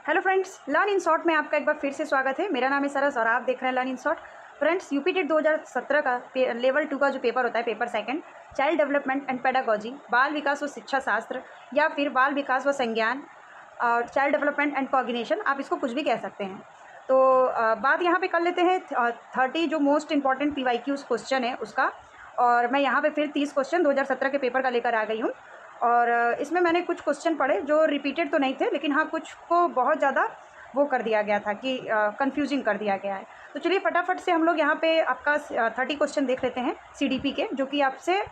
Hello friends, learn in short में आपका एक बार फिर से स्वागत है। मेरा नाम है सरस और आप देख रहे हैं learn in short. Friends, UPTET 2017 का लेवल 2 का जो पेपर होता है, paper second, child development and pedagogy, बाल विकास व शिक्षा शास्त्र या फिर बाल विकास व संज्ञान और चाइल्ड डेवलपमेंट एंड कोऑर्डिनेशन, आप इसको कुछ भी कह सकते हैं। तो बात यहाँ पे कर लेते हैं 30 जो मोस्ट इंपॉर्टेंट PYQs क्वेश्चन है उसका। और मैं यहाँ पे फिर 30 क्वेश्चन 2017 के पेपर का लेकर आ गई हूँ। और इसमें मैंने कुछ क्वेश्चन पढ़े जो रिपीटेड तो नहीं थे, लेकिन हाँ कुछ को बहुत ज़्यादा वो कर दिया गया था कि कंफ्यूजिंग कर दिया गया है। तो चलिए फटाफट से हम लोग यहाँ पे आपका 30 क्वेश्चन देख लेते हैं CDP के, जो कि आपसे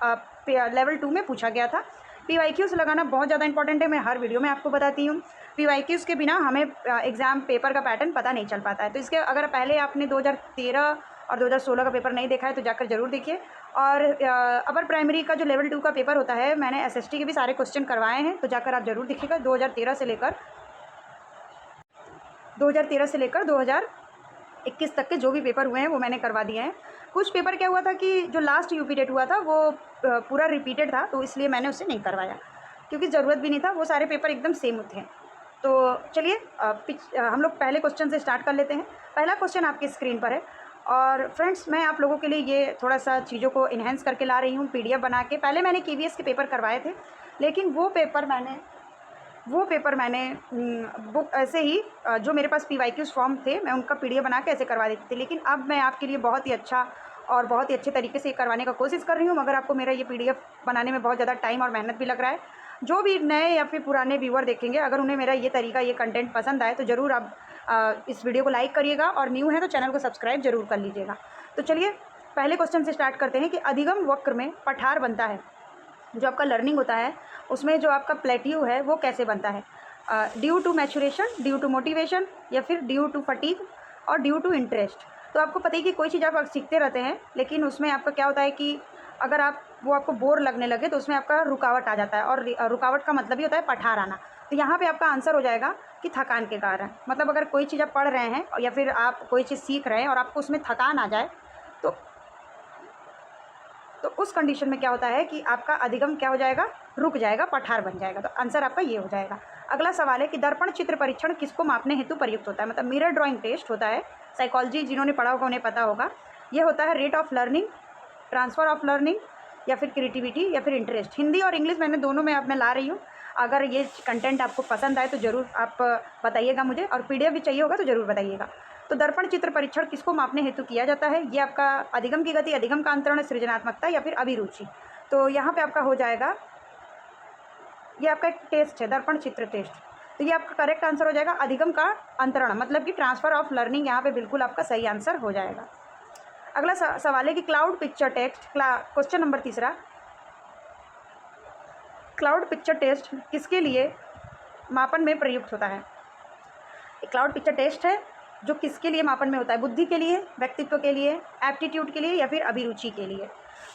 लेवल 2 में पूछा गया था। PYQs लगाना बहुत ज़्यादा इंपॉर्टेंट है, मैं हर वीडियो में आपको बताती हूँ। PYQs के बिना हमें एग्ज़ाम पेपर का पैटर्न पता नहीं चल पाता है। तो इसके अगर पहले आपने 2013 और 2016 का पेपर नहीं देखा है तो जाकर ज़रूर देखिए। और अपर प्राइमरी का जो लेवल 2 का पेपर होता है, मैंने SST के भी सारे क्वेश्चन करवाए हैं, तो जाकर आप ज़रूर देखिएगा। 2013 से लेकर 2021 तक के जो भी पेपर हुए हैं वो मैंने करवा दिए हैं। कुछ पेपर क्या हुआ था कि जो लास्ट यूपीटेट हुआ था वो पूरा रिपीटेड था, तो इसलिए मैंने उसे नहीं करवाया, क्योंकि ज़रूरत भी नहीं था, वो सारे पेपर एकदम सेम थे। तो चलिए हम लोग पहले क्वेश्चन से स्टार्ट कर लेते हैं। पहला क्वेश्चन आपकी स्क्रीन पर है। और फ्रेंड्स, मैं आप लोगों के लिए ये थोड़ा सा चीज़ों को इन्हेंस करके ला रही हूँ PDF बना के। पहले मैंने KVS के पेपर करवाए थे, लेकिन वो पेपर मैंने बुक ऐसे ही जो मेरे पास PYQs फॉर्म थे, मैं उनका PDF बना के ऐसे करवा देती थी। लेकिन अब मैं आपके लिए बहुत ही अच्छा और बहुत ही अच्छे तरीके से करवाने का कोशिश कर रही हूँ, मगर आपको मेरा ये PDF बनाने में बहुत ज़्यादा टाइम और मेहनत भी लग रहा है। जो भी नए या फिर पुराने व्यूअर देखेंगे, अगर उन्हें मेरा ये तरीका, ये कंटेंट पसंद आए तो ज़रूर आप इस वीडियो को लाइक करिएगा, और न्यू है तो चैनल को सब्सक्राइब जरूर कर लीजिएगा। तो चलिए पहले क्वेश्चन से स्टार्ट करते हैं कि अधिगम वक्र में पठार बनता है। जो आपका लर्निंग होता है उसमें जो आपका प्लेट्यू है वो कैसे बनता है? Due to maturation, due to motivation, या फिर ड्यू टू फटीग और ड्यू टू इंटरेस्ट। तो आपको पता है कि कोई चीज़ आप सीखते रहते हैं, लेकिन उसमें आपका क्या होता है कि अगर आपको बोर लगने लगे तो उसमें आपका रुकावट आ जाता है, और रुकावट का मतलब ही होता है पठार आना। तो यहाँ पे आपका आंसर हो जाएगा कि थकान के कारण। मतलब अगर कोई चीज़ आप पढ़ रहे हैं या फिर आप कोई चीज़ सीख रहे हैं और आपको उसमें थकान आ जाए, तो उस कंडीशन में क्या होता है कि आपका अधिगम क्या हो जाएगा, रुक जाएगा, पठार बन जाएगा। तो आंसर आपका ये हो जाएगा। अगला सवाल है कि दर्पण चित्र परीक्षण किसको मापने हेतु प्रयुक्त होता है? मतलब मिरर ड्राइंग टेस्ट होता है। साइकोलॉजी जिन्होंने पढ़ा होगा उन्हें पता होगा। ये होता है rate of learning, transfer of learning, या फिर क्रिएटिविटी, या फिर इंटरेस्ट। हिंदी और इंग्लिश मैंने दोनों में अब मैं ला रही हूँ। अगर ये कंटेंट आपको पसंद आए तो ज़रूर आप बताइएगा मुझे, और PDF भी चाहिए होगा तो ज़रूर बताइएगा। तो दर्पण चित्र परीक्षण किसको मापने हेतु किया जाता है? ये आपका अधिगम की गति, अधिगम का अंतरण, सृजनात्मकता, या फिर अभिरुचि। तो यहाँ पे आपका हो जाएगा, ये आपका एक टेस्ट है, दर्पण चित्र टेस्ट। तो ये आपका करेक्ट आंसर हो जाएगा अधिगम का अंतरण, मतलब कि ट्रांसफ़र ऑफ लर्निंग। यहाँ पे बिल्कुल आपका सही आंसर हो जाएगा। अगला सवाल है कि cloud picture test, question number 3, cloud picture test किसके लिए मापन में प्रयुक्त होता है? क्लाउड पिक्चर टेस्ट है जो किसके लिए मापन में होता है? बुद्धि के लिए, व्यक्तित्व के लिए, एप्टीट्यूड के लिए, या फिर अभिरुचि के लिए?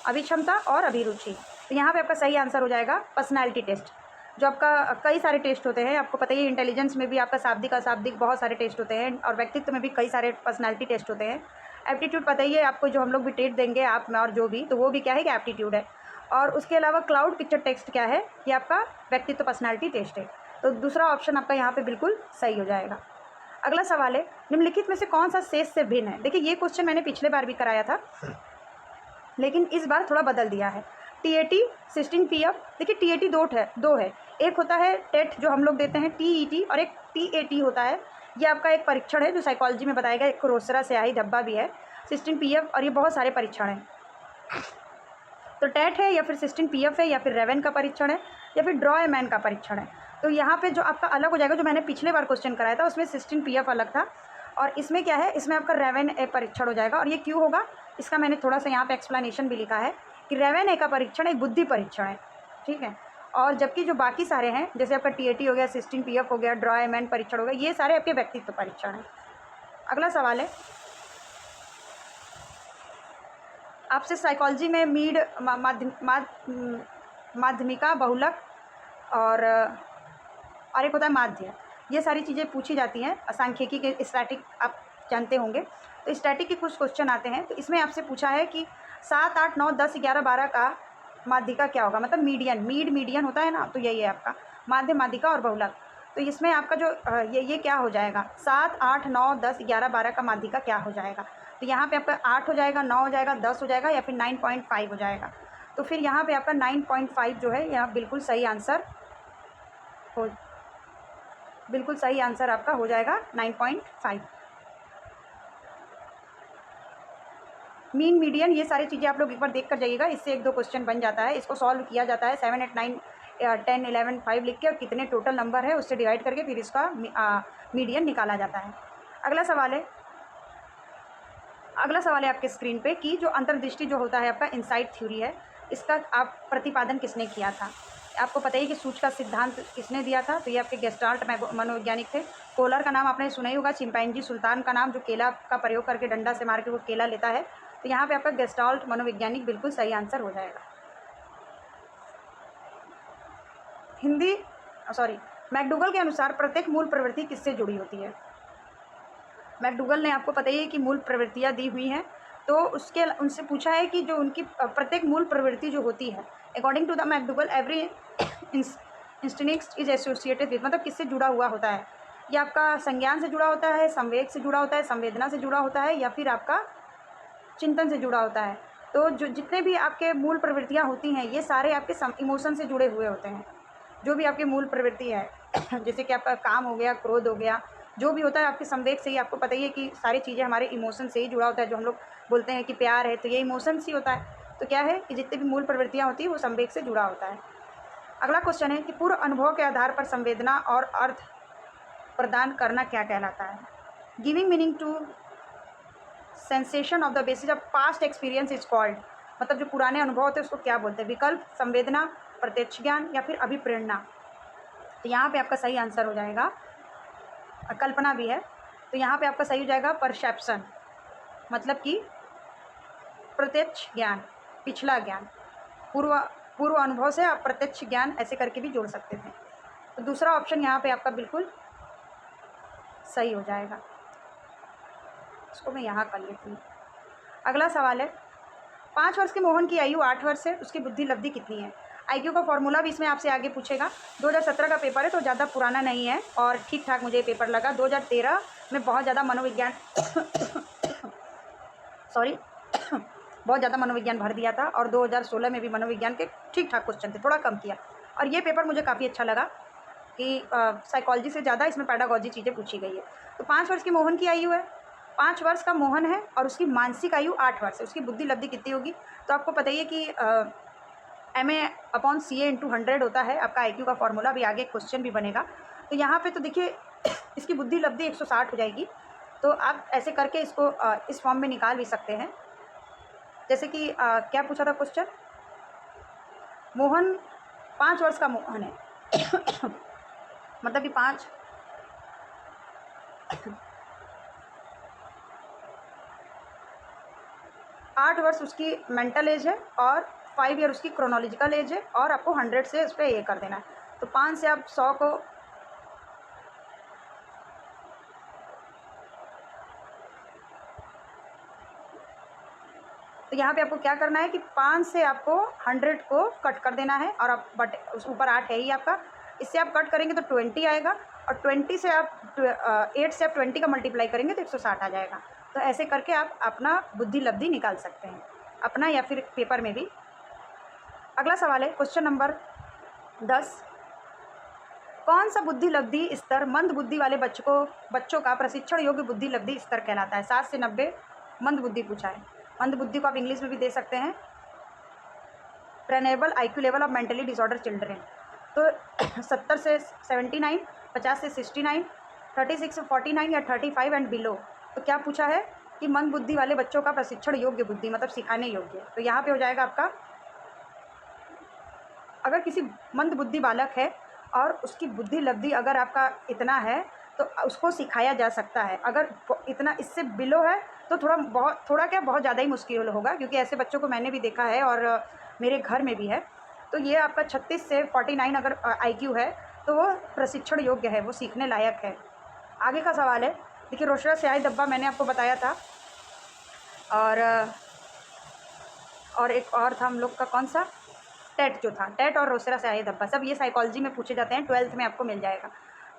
अभिक्षमता और अभिरुचि। तो यहाँ पे आपका सही आंसर हो जाएगा पर्सनैलिटी टेस्ट। जो आपका कई सारे टेस्ट होते हैं, आपको पता ही है, इंटेलिजेंस में भी आपका शाब्दिक अशाब्दिक बहुत सारे टेस्ट होते हैं, और व्यक्तित्व में भी कई सारे पर्सनैलिटी टेस्ट होते हैं। एप्टीट्यूड पता ही है आपको, जो हम लोग भी टेस्ट देंगे आप में और जो भी, तो वो भी क्या है कि एप्टीट्यूड है। और उसके अलावा क्लाउड पिक्चर टेस्ट क्या है? ये आपका व्यक्तित्व पर्सनैलिटी टेस्ट है। तो दूसरा ऑप्शन आपका यहाँ पे बिल्कुल सही हो जाएगा। अगला सवाल है, निम्नलिखित में से कौन सा शेष से भिन्न है? देखिए ये क्वेश्चन मैंने पिछले बार भी कराया था, लेकिन इस बार थोड़ा बदल दिया है। TAT, 16 PF। देखिए TAT दो है, एक होता है टेट जो हम लोग देते हैं TET, और एक TAT होता है। ये आपका एक परीक्षण है जो साइकोलॉजी में बताया गया, एक रोसरा स्याही धब्बा भी है, 16 PF, और ये बहुत सारे परीक्षण हैं। तो टेट है, या फिर 16 PF है, या फिर रेवन का परीक्षण है, या फिर ड्रॉ ए मैन का परीक्षण है। तो यहाँ पे जो आपका अलग हो जाएगा, जो मैंने पिछले बार क्वेश्चन कराया था उसमें 16 PF अलग था, और इसमें क्या है, इसमें आपका रेवन ए परीक्षण हो जाएगा। और ये क्यों होगा, इसका मैंने थोड़ा सा यहाँ पे एक्सप्लेनेशन भी लिखा है कि रेवन ए का परीक्षण एक बुद्धि परीक्षण है, ठीक है। और जबकि जो बाकी सारे हैं, जैसे आपका TAT हो गया, 16 PF हो गया, ड्रॉ ए मैन परीक्षण हो गया, ये सारे आपके व्यक्तित्व परीक्षण हैं। अगला सवाल है आपसे, साइकोलॉजी में मीड, माध्यमिका, बहुलक और एक होता है माध्य, ये सारी चीज़ें पूछी जाती हैं। सांख्यिकी के स्टैटिक आप जानते होंगे, तो स्टैटिक के कुछ क्वेश्चन आते हैं। तो इसमें आपसे पूछा है कि 7, 8, 9, 10, 11, 12 का माध्यिका क्या होगा? मतलब मीडियन, मीडियन होता है ना, तो यही है आपका माध्य, माध्यिका और बहुलक। तो इसमें आपका जो ये क्या हो जाएगा, 7, 8, 9, 10, 11, 12 का माध्यिका क्या हो जाएगा। तो यहाँ पे आपका 8 हो जाएगा, 9 हो जाएगा, 10 हो जाएगा या फिर 9.5 हो जाएगा। तो फिर यहाँ पे आपका 9.5 जो है यहाँ बिल्कुल सही आंसर आपका हो जाएगा 9.5। मीन, मीडियन, ये सारी चीज़ें आप लोग एक बार देख कर जाइएगा, इससे 1-2 क्वेश्चन बन जाता है। इसको सॉल्व किया जाता है 7, 8, 9, 10, 11, 5 लिख के और कितने टोटल नंबर है उससे डिवाइड करके फिर इसका मीडियन निकाला जाता है। अगला सवाल है आपके स्क्रीन पे कि जो अंतर्दृष्टि जो होता है आपका इनसाइट थ्योरी है, इसका आप प्रतिपादन किसने किया था। आपको पता ही कि सूच का सिद्धांत किसने दिया था, तो ये आपके गेस्टाल्ट मनोवैज्ञानिक थे। कोलर का नाम आपने सुना ही होगा, चिंपैंजी सुल्तान का नाम जो केला का प्रयोग करके डंडा से मार के वो केला लेता है। तो यहाँ पे आपका गेस्टाल्ट मनोवैज्ञानिक बिल्कुल सही आंसर हो जाएगा। मैकडूगल के अनुसार प्रत्येक मूल प्रवृत्ति किससे जुड़ी होती है। मैकडूगल ने आपको पता ही है कि मूल प्रवृत्तियाँ दी हुई हैं, तो उनसे पूछा है कि जो उनकी प्रत्येक मूल प्रवृत्ति जो होती है, according to the McDougall every instinct is associated with, मतलब किससे जुड़ा हुआ होता है। ये आपका संज्ञान से जुड़ा होता है, संवेग से जुड़ा होता है, संवेदना से जुड़ा होता है या फिर आपका चिंतन से जुड़ा होता है। तो जो जितने भी आपके मूल प्रवृत्तियाँ होती हैं ये सारे आपके इमोशन से जुड़े हुए होते हैं। जो भी आपकी मूल प्रवृत्ति है जैसे कि आपका काम हो गया, क्रोध हो गया, जो भी होता है आपके संवेग से ही, आपको पता ही है कि सारी चीज़ें हमारे इमोशन से ही जुड़ा होता है। जो हम लोग बोलते हैं कि प्यार है तो ये इमोशन से ही होता है। तो क्या है कि जितनी भी मूल प्रवृत्तियाँ होती हैं वो संवेग से जुड़ा होता है। अगला क्वेश्चन है कि पूर्व अनुभव के आधार पर संवेदना और अर्थ प्रदान करना क्या कहलाता है। Giving meaning to sensation of the basis of past experience is called, मतलब जो पुराने अनुभव होते हैं उसको क्या बोलते हैं। विकल्प, संवेदना, प्रत्यक्ष ज्ञान या फिर अभिप्रेरणा। तो यहाँ पे आपका सही आंसर हो जाएगा, कल्पना भी है, तो यहाँ पे आपका सही हो जाएगा परसेप्शन, मतलब कि प्रत्यक्ष ज्ञान, पिछला ज्ञान। पूर्व अनुभव से आप प्रत्यक्ष ज्ञान ऐसे करके भी जोड़ सकते थे। तो दूसरा ऑप्शन यहाँ पे आपका बिल्कुल सही हो जाएगा। इसको मैं यहाँ कर लेती हूँ। अगला सवाल है, 5 वर्ष के मोहन की आयु 8 वर्ष है, उसकी बुद्धि लब्धि कितनी है। आईक्यू का फॉर्मूला भी इसमें आपसे आगे पूछेगा। 2017 का पेपर है तो ज़्यादा पुराना नहीं है और ठीक ठाक मुझे पेपर लगा। 2013 में बहुत ज़्यादा मनोविज्ञान बहुत ज़्यादा मनोविज्ञान भर दिया था और 2016 में भी मनोविज्ञान के ठीक ठाक क्वेश्चन थे, थोड़ा कम किया। और ये पेपर मुझे काफ़ी अच्छा लगा कि साइकोलॉजी से ज़्यादा इसमें पैडागॉजी चीज़ें पूछी गई है। तो 5 वर्ष की मोहन की आयु है, 5 वर्ष का मोहन है और उसकी मानसिक आयु 8 वर्ष है। उसकी बुद्धि लब्धि कितनी होगी। तो आपको पता ही है कि MA/CA/100 होता है आपका IQ का फॉर्मूला, भी आगे क्वेश्चन भी बनेगा। तो यहाँ पे तो देखिए इसकी बुद्धि लब्धि 160 हो जाएगी। तो आप ऐसे करके इसको इस फॉर्म में निकाल भी सकते हैं। जैसे कि क्या पूछा था क्वेश्चन, मोहन 5 वर्ष का मोहन है मतलब कि 8 वर्ष उसकी मेंटल एज है और 5 ईयर उसकी क्रोनोलॉजिकल एज है और आपको 100 से उस पर ये कर देना है। तो 5 से आप 100 को तो यहाँ पे आपको क्या करना है कि 5 से आपको 100 को कट कर देना है और आप बट उस ऊपर 8 है ही आपका, इससे आप कट करेंगे तो 20 आएगा और 20 से आप 8 से आप 20 का मल्टीप्लाई करेंगे तो 160 आ जाएगा। तो ऐसे करके आप अपना बुद्धि लब्धि निकाल सकते हैं, अपना या फिर पेपर में भी। अगला सवाल है क्वेश्चन नंबर 10, कौन सा बुद्धि लब्धि स्तर मंद बुद्धि वाले बच्चों का प्रशिक्षण योग्य बुद्धि लब्धि स्तर कहलाता है। 7 से 90 मंद बुद्धि पूछा है। मंद बुद्धि को आप इंग्लिश में भी दे सकते हैं trainable IQ level of mentally disorder children. तो 70 से 79, 50 से 69, 36 से 49 या 35 एंड बिलो। तो क्या पूछा है कि मंद बुद्धि वाले बच्चों का प्रशिक्षण योग्य बुद्धि मतलब सिखाने योग्य। तो यहाँ पे हो जाएगा आपका, अगर किसी मंद बुद्धि बालक है और उसकी बुद्धि लब्धि अगर आपका इतना है तो उसको सिखाया जा सकता है। अगर इतना इससे बिलो है तो बहुत ज़्यादा ही मुश्किल होगा, क्योंकि ऐसे बच्चों को मैंने भी देखा है और मेरे घर में भी है। तो ये आपका 36 से 49 अगर IQ है तो वो प्रशिक्षण योग्य है, वो सीखने लायक है। आगे का सवाल है, देखिए रोशरा स्याही डब्बा मैंने आपको बताया था और एक और था हम लोग का, कौन सा, टेट जो था, टेट और रोशरा स्याही डब्बा, सब ये साइकोलॉजी में पूछे जाते हैं, 12th में आपको मिल जाएगा।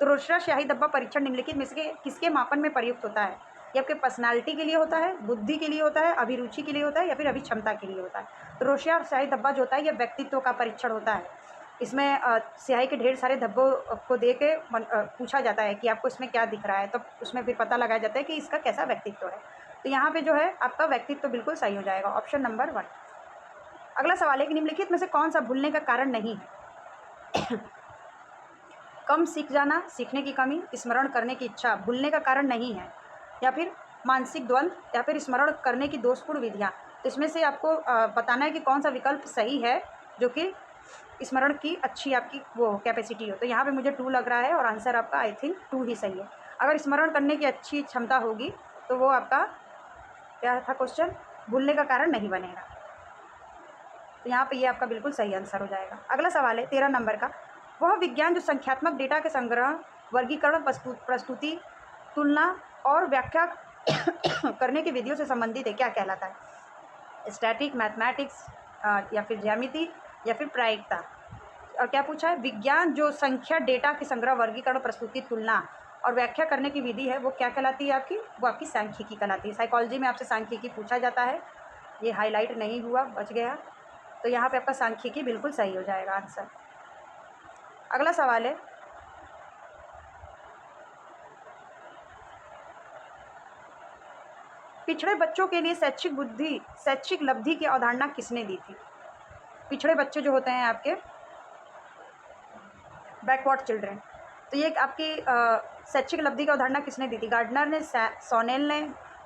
तो रोशरा स्याही धब्बा परीक्षण निम्नलिखित में से किसके मापन में प्रयुक्त होता है? ये आपके पर्सनालिटी के लिए होता है, बुद्धि के लिए होता है, अभिरुचि के लिए होता है या फिर अभिक्षमता के लिए होता है? तो रोशरा स्याही धब्बा जो होता है ये व्यक्तित्व का परीक्षण होता है। इसमें स्याही के ढेर सारे धब्बों को दे के पूछा जाता है कि आपको इसमें क्या दिख रहा है, तो उसमें फिर पता लगाया जाता है कि इसका कैसा व्यक्तित्व है। तो यहाँ पे जो है आपका व्यक्तित्व बिल्कुल सही हो जाएगा, ऑप्शन नंबर 1। अगला सवाल है कि निम्नलिखित में से कौन सा भूलने का कारण नहीं है? कम सीख जाना, सीखने की कमी, स्मरण करने की इच्छा भूलने का कारण नहीं है, या फिर मानसिक द्वंद्व, या फिर स्मरण करने की दोषपूर्ण विधियाँ। तो इसमें से आपको बताना है कि कौन सा विकल्प सही है जो कि स्मरण की अच्छी आपकी वो कैपेसिटी हो। तो यहाँ पे मुझे 2 लग रहा है और आंसर आपका आई थिंक 2 ही सही है। अगर स्मरण करने की अच्छी क्षमता होगी तो वो आपका क्या था क्वेश्चन, भूलने का कारण नहीं बनेगा। तो यहाँ पे ये आपका बिल्कुल सही आंसर हो जाएगा। अगला सवाल है 13 नंबर का, वह विज्ञान जो संख्यात्मक डेटा के संग्रह, वर्गीकरण, प्रस्तुति, तुलना और व्याख्या करने की विधियों से संबंधित है, क्या कहलाता है? स्टैटिक, मैथमेटिक्स या फिर ज्यामिति या फिर प्रायिकता? और क्या पूछा है? विज्ञान जो संख्या डेटा के संग्रह, वर्गीकरण, प्रस्तुति, तुलना और व्याख्या करने की विधि है वो क्या कहलाती है आपकी? वो आपकी सांख्यिकी कहलाती है। साइकोलॉजी में आपसे सांख्यिकी पूछा जाता है, ये हाईलाइट नहीं हुआ, बच गया। तो यहाँ पे आपका सांख्यिकी बिल्कुल सही हो जाएगा आंसर। अगला सवाल है पिछड़े बच्चों के लिए शैक्षिक लब्धि की अवधारणा किसने दी थी? पिछड़े बच्चे जो होते हैं आपके बैकवर्ड चिल्ड्रन, तो ये आपकी शैक्षिक लब्धि की अवधारणा किसने दी थी? गार्डनर ने, सोनेल ने,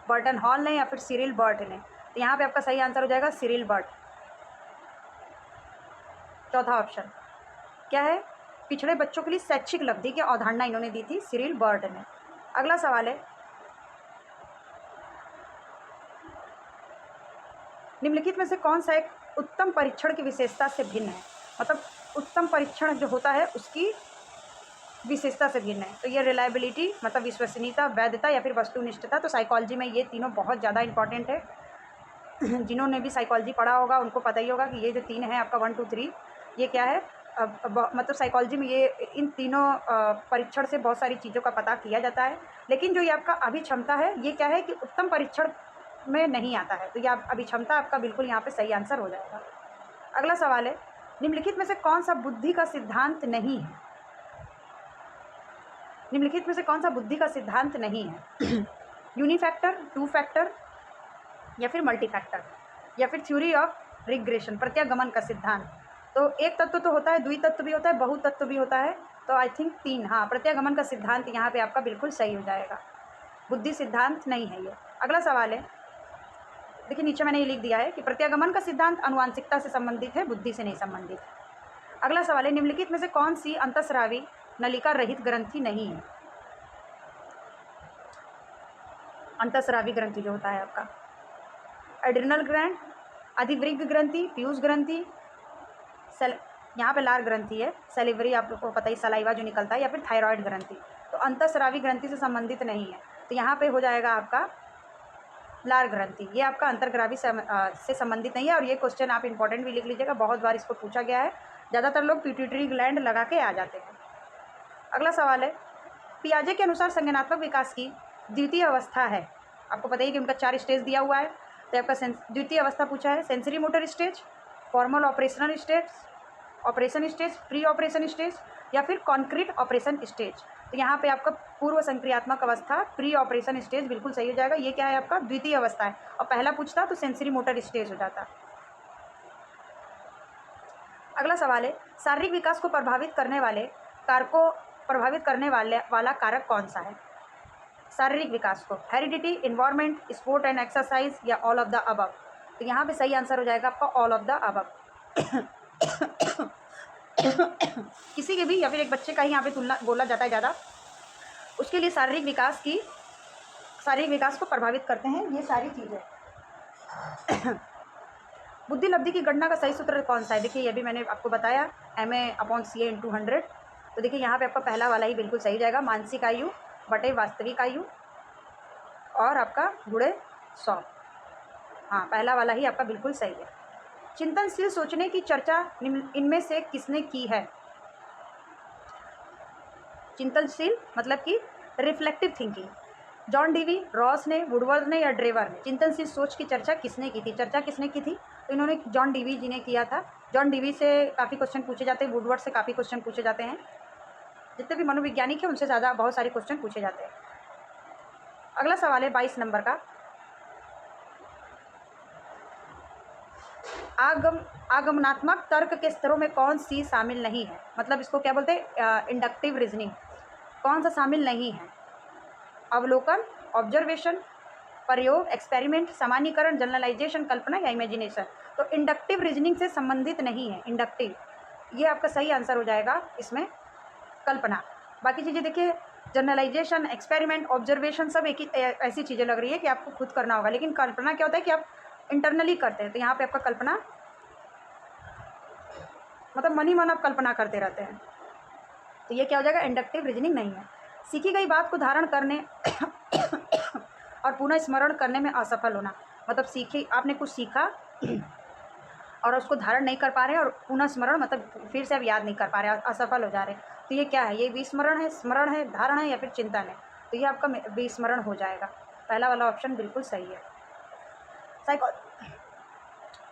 बर्टन हॉल ने या फिर सिरिल बर्ट ने? तो यहाँ पे आपका सही आंसर हो जाएगा सिरिल बर्ट, चौथा ऑप्शन। क्या है? पिछड़े बच्चों के लिए शैक्षिक लब्धि की अवधारणा इन्होंने दी थी सिरिल बर्ट ने। अगला सवाल है निम्नलिखित में से कौन सा एक उत्तम परीक्षण की विशेषता से भिन्न है? मतलब उत्तम परीक्षण जो होता है उसकी विशेषता से भिन्न है। तो ये रिलायबिलिटी मतलब विश्वसनीयता, वैधता या फिर वस्तुनिष्ठता। तो साइकोलॉजी में ये तीनों बहुत ज़्यादा इंपॉर्टेंट है। जिन्होंने भी साइकोलॉजी पढ़ा होगा उनको पता ही होगा कि ये जो 3 है आपका 1 2 3 ये क्या है। मतलब साइकोलॉजी में ये इन तीनों परीक्षण से बहुत सारी चीज़ों का पता किया जाता है, लेकिन जो ये आपका अभिक्षमता है ये क्या है कि उत्तम परीक्षण में नहीं आता है। तो ये अभिक्षमता आपका बिल्कुल यहाँ पे सही आंसर हो जाएगा। अगला सवाल है निम्नलिखित में से कौन सा बुद्धि का सिद्धांत नहीं है? निम्नलिखित में से कौन सा बुद्धि का सिद्धांत नहीं है? यूनिफैक्टर, 2 फैक्टर या फिर मल्टीफैक्टर या फिर थ्योरी ऑफ रिग्रेशन, प्रत्यागमन का सिद्धांत। तो एक तत्व तो होता है, द्वितत्व भी होता है, बहुतत्व भी होता है। तो आई थिंक 3, हाँ, प्रत्यागमन का सिद्धांत यहाँ पे आपका बिल्कुल सही हो जाएगा। बुद्धि सिद्धांत नहीं है ये। अगला सवाल है, देखिए नीचे मैंने ये लिख दिया है कि प्रत्यागमन का सिद्धांत आनुवांशिकता से संबंधित है, बुद्धि से नहीं संबंधित। अगला सवाल है निम्नलिखित में से कौन सी अंतःस्रावी नलिका रहित ग्रंथि नहीं है? अंतःस्रावी ग्रंथि जो होता है आपका एड्रिनल ग्लैंड, अधिवृक्क ग्रंथि, पीयूष ग्रंथि, यहाँ पे लार ग्रंथि है, सेलिवरी आप लोग को पता ही सलाइवा जो निकलता है, या फिर थायराइड ग्रंथि। तो अंतःस्रावी ग्रंथि से संबंधित नहीं है, तो यहाँ पे हो जाएगा आपका लार ग्रंथि। ये आपका अंतर्ग्रावी से संबंधित नहीं है। और ये क्वेश्चन आप इंपॉर्टेंट भी लिख लीजिएगा, बहुत बार इसको पूछा गया है, ज़्यादातर लोग पिट्यूटरी ग्लैंड लगा के आ जाते हैं। अगला सवाल है पियाजे के अनुसार संज्ञानात्मक विकास की द्वितीय अवस्था है, आपको पता ही कि उनका 4 स्टेज दिया हुआ है। तो आपका द्वितीय अवस्था पूछा है sensory motor stage, formal operation stage, pre operation stage या फिर कॉन्क्रीट ऑपरेशन स्टेज। तो यहाँ पे आपका पूर्व संक्रियात्मक अवस्था, प्री ऑपरेशन स्टेज बिल्कुल सही हो जाएगा। ये क्या है आपका द्वितीय अवस्था है, और पहला पूछता तो सेंसरी मोटर स्टेज हो जाता। अगला सवाल है शारीरिक विकास को प्रभावित करने वाला कारक कौन सा है? शारीरिक विकास को heredity, environment, sport and exercise या ऑल ऑफ द अबव। तो यहाँ पे सही आंसर हो जाएगा आपका ऑल ऑफ द अबव। किसी के भी या फिर एक बच्चे का ही यहाँ पे तुलना बोला जाता है ज़्यादा, उसके लिए शारीरिक विकास को प्रभावित करते हैं ये सारी चीज़ें। बुद्धि लब्धि की गणना का सही सूत्र कौन सा है? देखिए ये भी मैंने आपको बताया, MA/CA/100। तो देखिए यहाँ पे आपका पहला वाला ही बिल्कुल सही जाएगा, मानसिक आयु बटे वास्तविक आयु और आपका गुणे 100। हाँ, पहला वाला ही आपका बिल्कुल सही है। चिंतनशील सोचने की चर्चा इनमें से किसने की है? चिंतनशील मतलब कि reflective thinking. John Dewey, Ross ने, वुडवर्थ ने या ड्रेवर ने चिंतनशील सोच की चर्चा किसने की थी? चर्चा किसने की थी? तो इन्होंने जॉन डीवी जी ने किया था। जॉन डीवी से काफ़ी क्वेश्चन पूछे जाते हैं, वुडवर्थ से काफ़ी क्वेश्चन पूछे जाते हैं। जितने भी मनोवैज्ञानिक हैं उनसे ज़्यादा बहुत सारे क्वेश्चन पूछे जाते हैं। अगला सवाल है 22 नंबर का, आगमनात्मक तर्क के स्तरों में कौन सी शामिल नहीं है? मतलब इसको क्या बोलते हैं? Inductive reasoning. कौन सा शामिल नहीं है? अवलोकन, ऑब्जर्वेशन, प्रयोग, एक्सपेरिमेंट, सामान्यीकरण, जनरलाइजेशन, कल्पना या इमेजिनेशन। तो इंडक्टिव रीजनिंग से संबंधित नहीं है। इंडक्टिव, ये आपका सही आंसर हो जाएगा इसमें, कल्पना। बाकी चीज़ें देखिए, जनरलाइजेशन, एक्सपेरिमेंट, ऑब्जर्वेशन सब एक ही ऐसी चीज़ें लग रही है कि आपको खुद करना होगा, लेकिन कल्पना क्या होता है कि आप इंटरनली करते हैं। तो यहाँ पे आपका कल्पना मतलब मन ही मन आप कल्पना करते रहते हैं, तो ये क्या हो जाएगा? इंडक्टिव रीजनिंग नहीं है। सीखी गई बात को धारण करने और पुनः स्मरण करने में असफल होना, मतलब सीखी आपने कुछ सीखा और उसको धारण नहीं कर पा रहे हैं, और पुनः स्मरण मतलब फिर से आप याद नहीं कर पा रहे, असफल हो जा रहे हैं। तो ये क्या है? ये विस्मरण है, स्मरण है, धारण है या फिर चिंतन है? तो ये आपका विस्मरण हो जाएगा। पहला वाला ऑप्शन बिल्कुल सही है।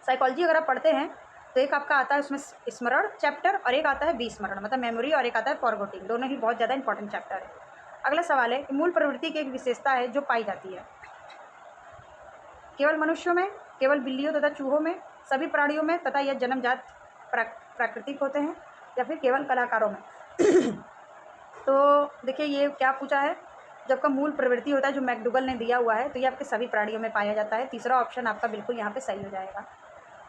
साइकोलॉजी अगर आप पढ़ते हैं तो एक आपका आता है उसमें स्मरण चैप्टर, और एक आता है विस्मरण मतलब मेमोरी, और एक आता है फॉरगेटिंग। दोनों ही बहुत ज़्यादा इंपॉर्टेंट चैप्टर है। अगला सवाल है कि मूल प्रवृत्ति की एक विशेषता है जो पाई जाती है केवल मनुष्यों में, केवल बिल्लियों तथा चूहों में, सभी प्राणियों में, तथा यह जन्मजात प्राकृतिक होते हैं, या फिर केवल कलाकारों में। तो देखिए ये क्या पूछा है, जब का मूल प्रवृत्ति होता है जो मैकडूगल ने दिया हुआ है, तो ये आपके सभी प्राणियों में पाया जाता है। तीसरा ऑप्शन आपका बिल्कुल यहाँ पे सही हो जाएगा।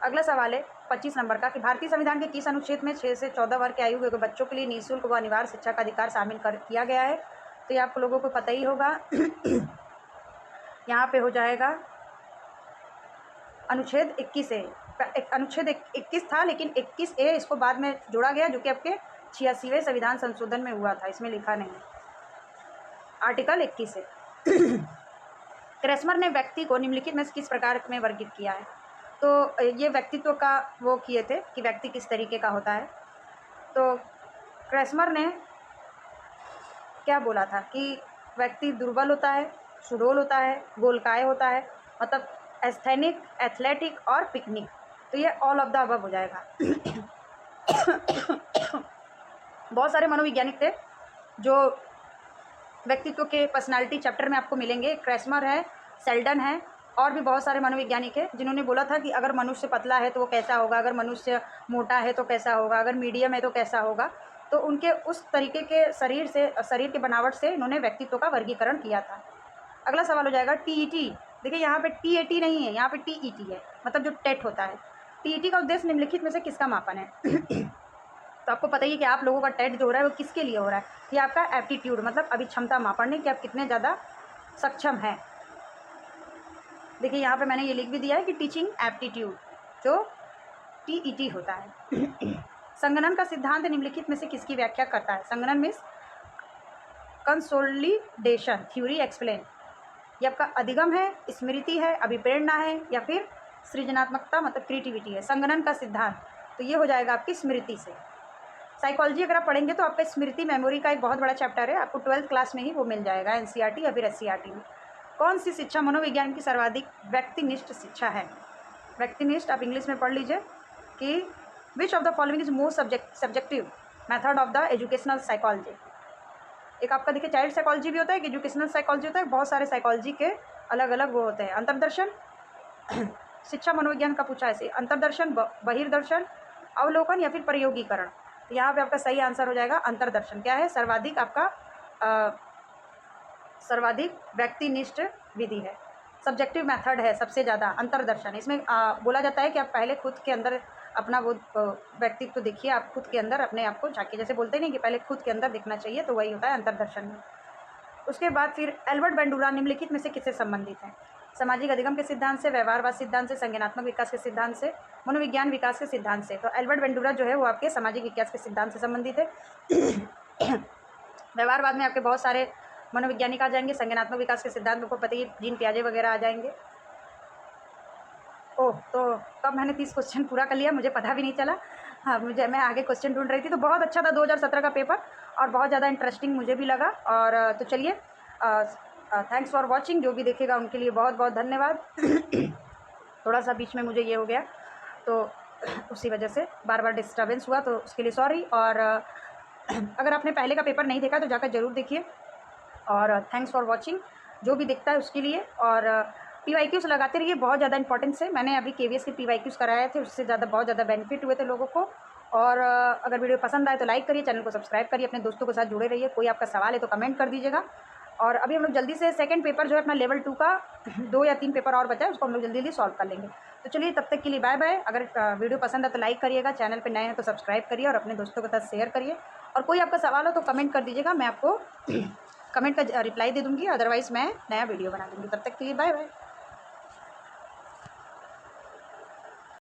अगला सवाल है 25 नंबर का कि भारतीय संविधान के किस अनुच्छेद में 6 से 14 वर्ष के आयु के बच्चों के लिए निःशुल्क व अनिवार्य शिक्षा का अधिकार शामिल किया गया है? तो ये आप लोगों को पता ही होगा। यहाँ पे हो जाएगा अनुच्छेद 21 ए। अनुच्छेद 21 था, लेकिन 21 ए इसको बाद में जोड़ा गया, जो कि आपके 86वें संविधान संशोधन में हुआ था, इसमें लिखा नहीं है। आर्टिकल 21 है। क्रेस्मर ने व्यक्ति को निम्नलिखित में किस प्रकार में वर्गीकृत किया है? तो ये व्यक्तित्व का वो किए थे कि व्यक्ति किस तरीके का होता है। तो क्रेस्मर ने क्या बोला था कि व्यक्ति दुर्बल होता है, सुडौल होता है, गोलकाय होता है, मतलब एस्थेनिक, एथलेटिक और पिकनिक। तो ये ऑल ऑफ द अबव हो जाएगा। बहुत सारे मनोवैज्ञानिक थे जो व्यक्तित्व के पर्सनालिटी चैप्टर में आपको मिलेंगे। क्रेस्मर है, सेल्डन है, और भी बहुत सारे मनोवैज्ञानिक हैं जिन्होंने बोला था कि अगर मनुष्य पतला है तो वो कैसा होगा, अगर मनुष्य मोटा है तो कैसा होगा, अगर मीडियम है तो कैसा होगा। तो उनके उस तरीके के शरीर के बनावट से इन्होंने व्यक्तित्व का वर्गीकरण किया था। अगला सवाल हो जाएगा टीईटी। देखिए यहाँ पे टीएटी नहीं है, यहाँ पे टीईटी है, मतलब जो टेट होता है। टीईटी का उद्देश्य निम्नलिखित में से किसका मापन है? तो आपको पता ही है कि आप लोगों का टेट जो हो रहा है वो किसके लिए हो रहा है? ये आपका एप्टीट्यूड मतलब अभिक्षमता मापन है कि आप कितने ज़्यादा सक्षम हैं। देखिए यहाँ पे मैंने ये लिख भी दिया है कि टीचिंग एप्टीट्यूड जो टीईटी होता है। संगणन का सिद्धांत निम्नलिखित में से किसकी व्याख्या करता है? संगणन मीन्स कंसोलिडेशन थ्योरी एक्सप्लेन। ये आपका अधिगम है, स्मृति है, अभिप्रेरणा है, या फिर सृजनात्मकता मतलब क्रिएटिविटी है। संगणन का सिद्धांत तो ये हो जाएगा आपकी स्मृति से। साइकोलॉजी अगर आप पढ़ेंगे तो आपका स्मृति मेमोरी का एक बहुत बड़ा चैप्टर है, आपको 12th क्लास में ही वो मिल जाएगा, एनसीईआरटी या फिर एससीईआरटी में। कौन सी शिक्षा मनोविज्ञान की सर्वाधिक व्यक्तिनिष्ठ शिक्षा है? व्यक्तिनिष्ठ आप इंग्लिश में पढ़ लीजिए कि which of the following is most subjective method of the educational psychology. एक आपका देखिए चाइल्ड साइकोलॉजी भी होता है, कि एजुकेशनल साइकोलॉजी होता है, बहुत सारे साइकोलॉजी के अलग अलग वो होते हैं। अंतर्दर्शन शिक्षा मनोविज्ञान का पूछा है, अंतर्दर्शन, बहिर्दर्शन, अवलोकन या फिर प्रयोगीकरण। तो यहाँ पे आपका सही आंसर हो जाएगा अंतर्दर्शन। क्या है? सर्वाधिक आपका सर्वाधिक व्यक्तिनिष्ठ विधि है, सब्जेक्टिव मेथड है सबसे ज़्यादा अंतर्दर्शन। इसमें बोला जाता है कि आप पहले खुद के अंदर अपना वो व्यक्तित्व देखिए, आप खुद के अंदर अपने आप को झांकिए, जैसे बोलते नहीं कि पहले खुद के अंदर देखना चाहिए, तो वही होता है अंतर्दर्शन में। उसके बाद फिर एल्बर्ट बेंडूरा निम्नलिखित में से किससे संबंधित है? सामाजिक अधिगम के सिद्धांत से, व्यवहारवाद सिद्धांत से, संज्ञानात्मक विकास के सिद्धांत से, मनोविज्ञान विकास के सिद्धांत से। तो एल्बर्ट बेंडूरा जो है वो आपके सामाजिक विकास के सिद्धांत से संबंधित है। व्यवहारवाद में आपके बहुत सारे मनोवैज्ञानिक आ जाएंगे, संज्ञानात्मक विकास के सिद्धांत में आपको पता ही जीन पियाजे वगैरह आ जाएंगे। ओह, तो कब मैंने 30 क्वेश्चन पूरा कर लिया मुझे पता भी नहीं चला। हाँ, मैं आगे क्वेश्चन ढूँढ रही थी, तो बहुत अच्छा था 2017 का पेपर और बहुत ज़्यादा इंटरेस्टिंग मुझे भी लगा। और तो चलिए, थैंक्स फॉर वॉचिंग। जो भी देखेगा उनके लिए बहुत बहुत धन्यवाद। थोड़ा-सा बीच में मुझे ये हो गया, तो उसी वजह से बार-बार डिस्टर्बेंस हुआ, तो उसके लिए सॉरी। और अगर आपने पहले का पेपर नहीं देखा तो जाकर ज़रूर देखिए। और थैंक्स फॉर वॉचिंग, जो भी दिखता है उसके लिए। और पीवाईक्यूज़ लगाते रहिए, बहुत ज़्यादा इंपॉर्टेंस है। मैंने अभी केवीएस के पीवाईक्यूज़ कराए थे, उससे ज़्यादा बहुत ज़्यादा बेनिफिट हुए थे लोगों को। और अगर वीडियो पसंद आए तो लाइक करिए, चैनल को सब्सक्राइब करिए, अपने दोस्तों के साथ जुड़े रहिए। कोई आपका सवाल है तो कमेंट कर दीजिएगा। और अभी हम लोग जल्दी से सेकंड पेपर जो है अपना लेवल 2 का 2 या 3 पेपर और बचा है, उसको हम लोग जल्दी-जल्दी सॉल्व कर लेंगे। तो चलिए, तब तक के लिए बाय बाय। अगर वीडियो पसंद है तो लाइक करिएगा, चैनल पे नए हैं तो सब्सक्राइब करिए और अपने दोस्तों के साथ शेयर करिए। और कोई आपका सवाल हो तो कमेंट कर दीजिएगा, मैं आपको कमेंट का रिप्लाई दे दूँगी, अदरवाइज़ मैं नया वीडियो बना दूँगी। तब तक के लिए बाय बाय।